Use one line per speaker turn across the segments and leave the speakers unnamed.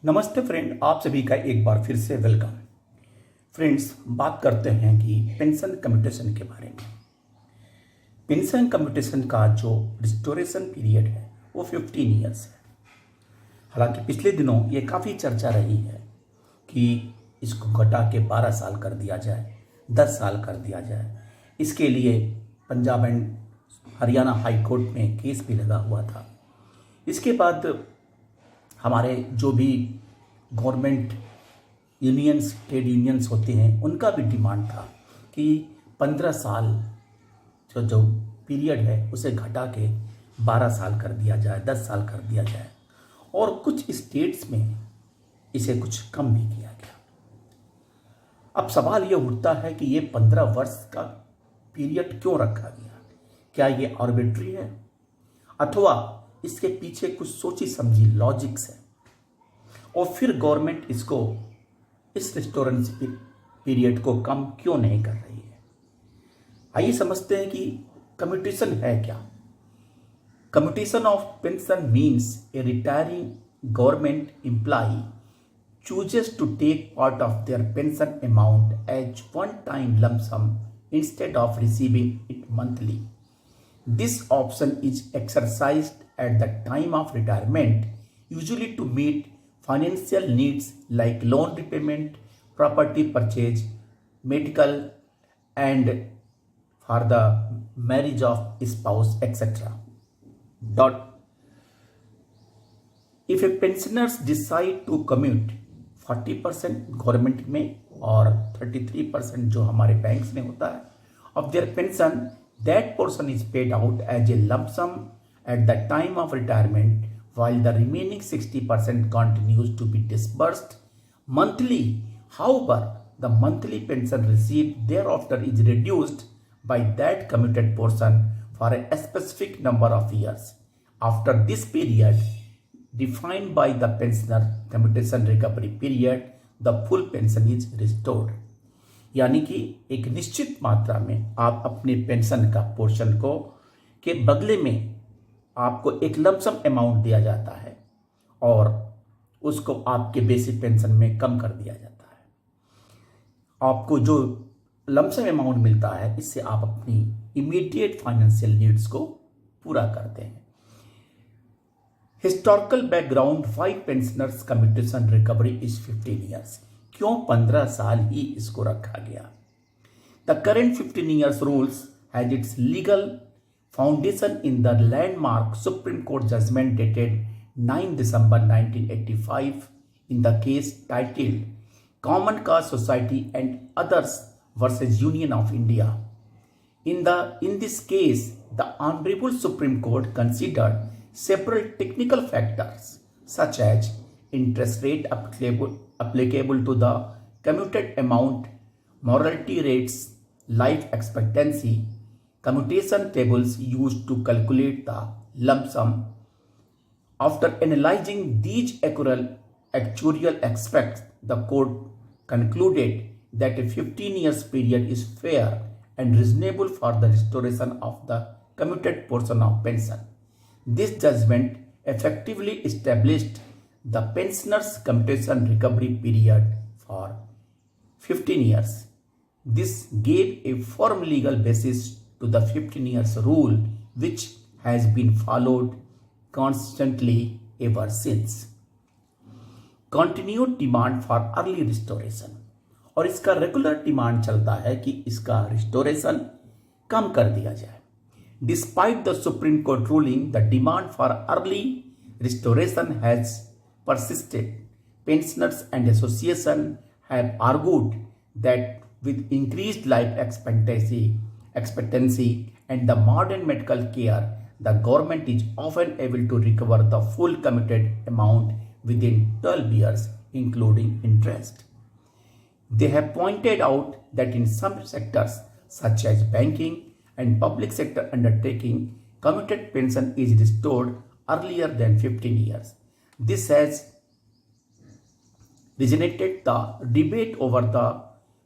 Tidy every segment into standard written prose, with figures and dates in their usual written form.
नमस्ते फ्रेंड, आप सभी का एक बार फिर से वेलकम। फ्रेंड्स, बात करते हैं कि पेंशन कम्यूटेशन के बारे में। पेंशन कम्यूटेशन का जो रिस्टोरेशन पीरियड है वो 15 ईयर्स है। हालांकि पिछले दिनों ये काफ़ी चर्चा रही है कि इसको घटा के 12 साल कर दिया जाए, 10 साल कर दिया जाए। इसके लिए Punjab and Haryana high court में केस भी लगा हुआ था। इसके बाद हमारे जो भी गवर्नमेंट यूनियंस, ट्रेड यूनियंस होते हैं, उनका भी डिमांड था कि 15 साल जो पीरियड है उसे घटा के 12 साल कर दिया जाए, 10 साल कर दिया जाए। और कुछ स्टेट्स में इसे कुछ कम भी किया गया। अब सवाल यह उठता है कि ये 15 वर्ष का पीरियड क्यों रखा गया? क्या ये आर्बिट्री है अथवा इसके पीछे कुछ सोची समझी लॉजिक्स है? और फिर गवर्नमेंट इसको इस रिस्टोरेशन पीरियड को कम क्यों नहीं कर रही है? आइए समझते हैं कि कम्यूटेशन है क्या। Commutation of pension means A retiring government employee chooses to take part of their pension amount as one-time lump sum instead of receiving it monthly. This option is exercised at the time of retirement, usually to meet financial needs like loan repayment, property purchase, medical, and for the marriage of spouse, etc. Dot. If a pensioners decide to commute 40% government में और 33% जो हमारे banks में होता है of their pension, that portion is paid out as a lump sum at the time of retirement, while the remaining 60% continues to be disbursed monthly. However, the monthly pension received thereafter is reduced by that commuted portion for a specific number of years. After this period, defined by the pensioner commutation recovery period, the full pension is restored. यानी कि एक निश्चित मात्रा में आप अपने pension का portion को के बदले में आपको एक लमसम अमाउंट दिया जाता है और उसको आपके बेसिक पेंशन में कम कर दिया जाता है। आपको जो लमसम अमाउंट मिलता है, इससे आप अपनी इमीडिएट फाइनेंशियल नीड्स को पूरा करते हैं। Historical background, why pensioners commutation recovery is 15 years. क्यों 15 साल ही इसको रखा गया? The current 15 years rules has its legal foundation in the landmark Supreme Court judgement dated 9 December 1985 in the case titled Common Cause Society and Others versus Union of India. In this case, the Honorable Supreme Court considered several technical factors such as interest rate applicable to the commuted amount, mortality rates, life expectancy, commutation tables used to calculate the lump sum. After analyzing these actuarial aspects, the court concluded that a 15 years period is fair and reasonable for the restoration of the commuted portion of pension. This judgment effectively established the pensioners' commutation recovery period for 15 years. This gave a firm legal basis to the 15 years rule, which has been followed constantly ever since. Continued demand for early restoration, और इसका regular demand चलता है कि इसका restoration कम कर दिया जाए। Despite the Supreme Court ruling, the demand for early restoration has persisted. Pensioners and associations have argued that with increased life expectancy and the modern medical care, the government is often able to recover the full committed amount within 12 years, including interest. They have pointed out that in some sectors, such as banking and public sector undertaking, commuted pension is restored earlier than 15 years. This has regenerated the debate over the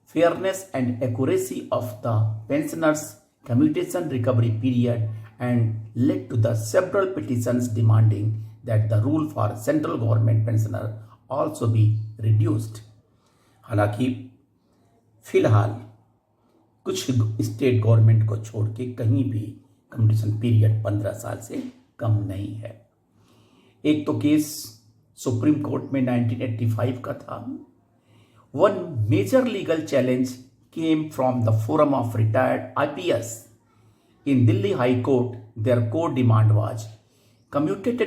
fairness and accuracy of the pensioners' commutation recovery period and led to the several petitions demanding that the rule for central government pensioner also be reduced. हालांकि फिलहाल कुछ state government को छोड़ के कहीं भी commutation period 15 साल से कम नहीं है। एक तो केस सुप्रीम कोर्ट में 1985 का था। One major legal challenge came from the forum of retired IPS. In Delhi High Court, their core demand was commuted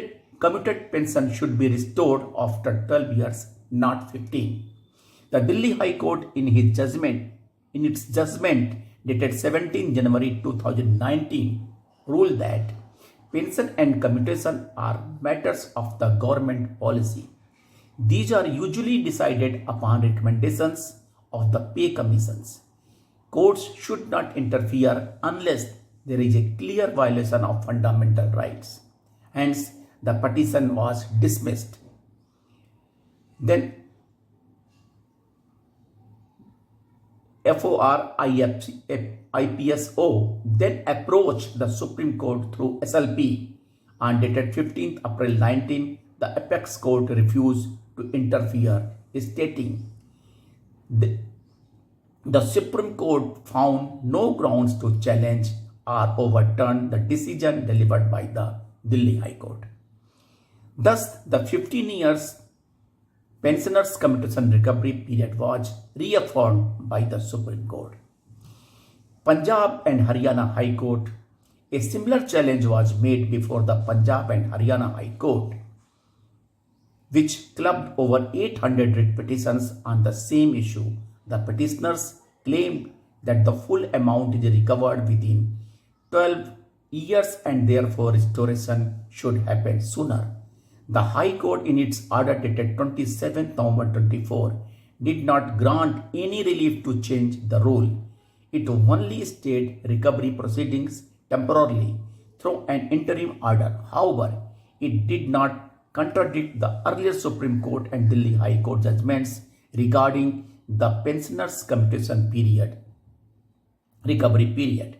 pension should be restored after 12 years, not 15. The Delhi High Court, in its judgment dated 17 January 2019, ruled that pension and commutation are matters of the government policy. These are usually decided upon recommendations of the pay commissions. Courts should not interfere unless there is a clear violation of fundamental rights. Hence, the petition was dismissed. Then, IPSO then approached the Supreme Court through SLP. On dated 15th April 19, the Apex Court refused to interfere, stating the Supreme Court found no grounds to challenge or overturn the decision delivered by the Delhi High Court. Thus, the 15 years pensioners' commutation recovery period was reaffirmed by the Supreme Court. Punjab and Haryana High Court, a similar challenge was made before the Punjab and Haryana High Court, which clubbed over 800 writ petitions on the same issue. The petitioners claimed that the full amount is recovered within 12 years and therefore restoration should happen sooner. The High Court, in its order dated 27 November 24, did not grant any relief to change the rule. It only stayed recovery proceedings temporarily through an interim order. However, it did not contradict the earlier Supreme Court and Delhi High Court judgments regarding the pensioners' commutation period, recovery period.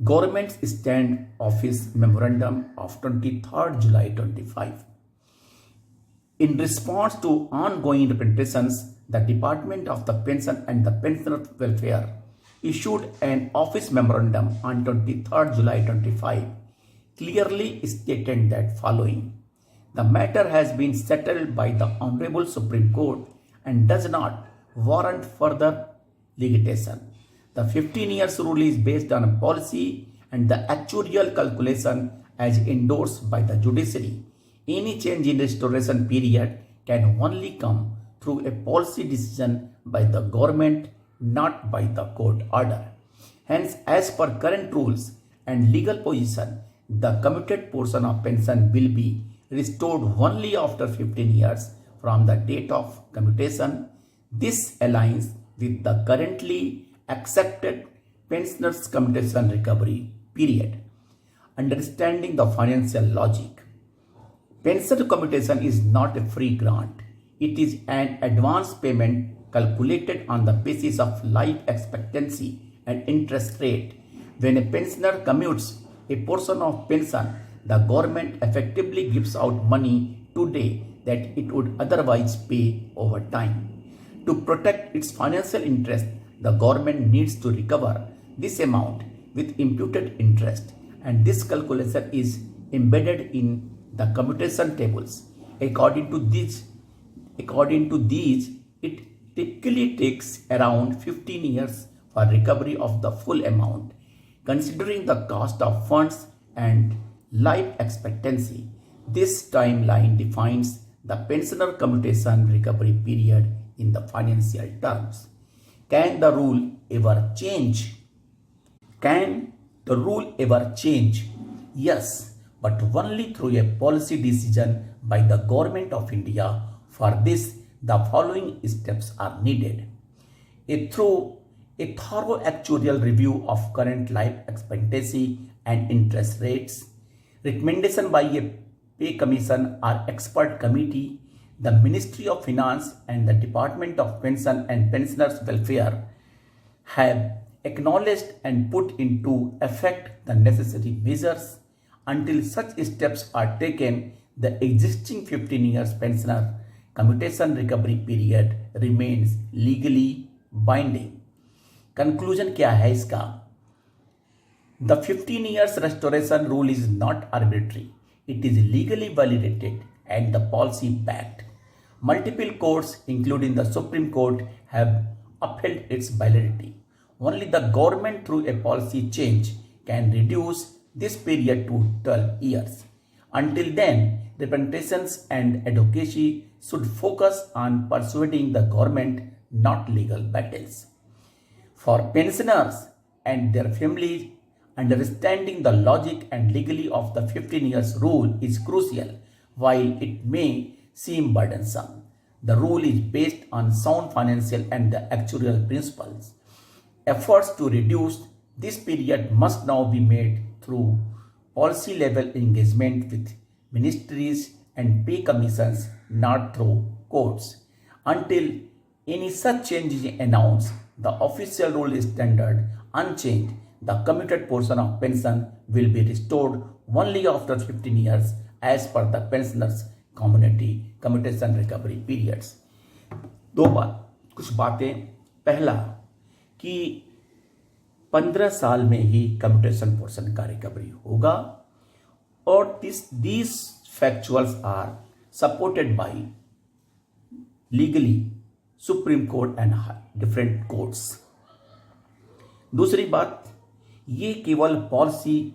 Government's Stand Office Memorandum of 23rd July 25. In response to ongoing representations, the Department of the Pension and the Pensioner Welfare issued an office memorandum on 23rd July 25, clearly stating that following: the matter has been settled by the Honorable Supreme Court and does not warrant further litigation. The 15 years rule is based on a policy and the actuarial calculation as endorsed by the judiciary. Any change in restoration period can only come through a policy decision by the government, not by the court order. Hence, as per current rules and legal position, the commuted portion of pension will be restored only after 15 years from the date of commutation. This aligns with the currently accepted pensioners' commutation recovery period. Understanding the financial logic. Pension commutation is not a free grant. It is an advance payment calculated on the basis of life expectancy and interest rate. When a pensioner commutes a portion of pension, the government effectively gives out money today that it would otherwise pay over time. To protect its financial interest, the government needs to recover this amount with imputed interest, and this calculation is embedded in the commutation tables. According to these, it typically takes around 15 years for recovery of the full amount, considering the cost of funds and life expectancy. This timeline defines the pensioner commutation recovery period in the financial terms. Can the rule ever change? Can the rule ever change? Yes, but only through a policy decision by the Government of India. For this, the following steps are needed. Through a thorough actuarial review of current life expectancy and interest rates, recommendation by a pay commission or expert committee, the Ministry of Finance and the Department of Pension and Pensioners Welfare have acknowledged and put into effect the necessary measures. Until such steps are taken, the existing 15 years pensioner commutation recovery period remains legally binding. Conclusion क्या है इसका? The 15 years restoration rule is not arbitrary. It is legally validated and the policy backed. Multiple courts, including the Supreme Court, have upheld its validity. Only the government through a policy change can reduce this period to 12 years. Until then, representations and advocacy should focus on persuading the government, not legal battles. For pensioners and their families, understanding the logic and legality of the 15 years rule is crucial. While it may seem burdensome, the rule is based on sound financial and the actuarial principles. Efforts to reduce this period must now be made through policy level engagement with ministries and pay commissions, not through courts. Until any such change is announced, the official rule is standard unchanged. The commuted portion of pension will be restored only after 15 years as per the pensioners community commutation recovery periods. कुछ बातें। पहला कि 15 साल में ही commutation portion का recovery होगा और these factuals are supported by legally Supreme Court and different courts. दूसरी बात, ये केवल पॉलिसी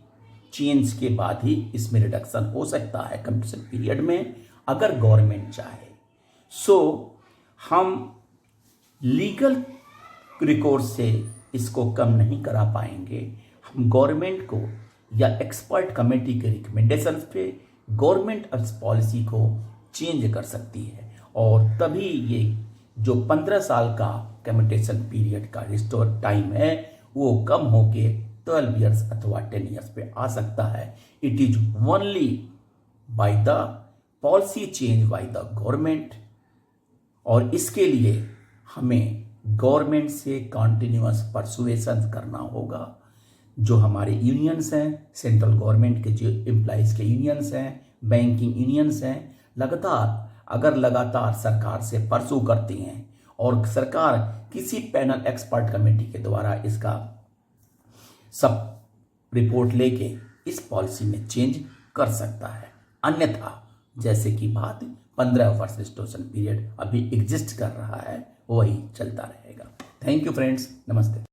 चेंज के बाद ही इसमें रिडक्शन हो सकता है कम्यूटेशन पीरियड में, अगर गवर्नमेंट चाहे। सो हम लीगल रिकोर्स से इसको कम नहीं करा पाएंगे। हम गवर्नमेंट को या एक्सपर्ट कमेटी के रिकमेंडेशन पे गवर्नमेंट इस पॉलिसी को चेंज कर सकती है और तभी ये जो 15 साल का कम्यूटेशन पीरियड का रिस्टोर टाइम है वो कम होके 12 इयर्स अथवा 10 इयर्स पे आ सकता है। It is only by the policy change by the government और इसके लिए हमें गवर्नमेंट से कॉन्टिन्यूअस परसुएशन करना होगा। जो हमारे यूनियंस हैं, सेंट्रल गवर्नमेंट के जो एम्प्लॉइज के यूनियंस हैं, बैंकिंग यूनियंस हैं, लगातार सरकार से परसू करती हैं और सरकार किसी पैनल एक्सपर्ट कमेटी के द्वारा इसका सब रिपोर्ट लेके इस पॉलिसी में चेंज कर सकता है। अन्यथा जैसे कि बात 15 वर्ष रिस्टोरेशन पीरियड अभी एग्जिस्ट कर रहा है वही चलता रहेगा। थैंक यू फ्रेंड्स, नमस्ते।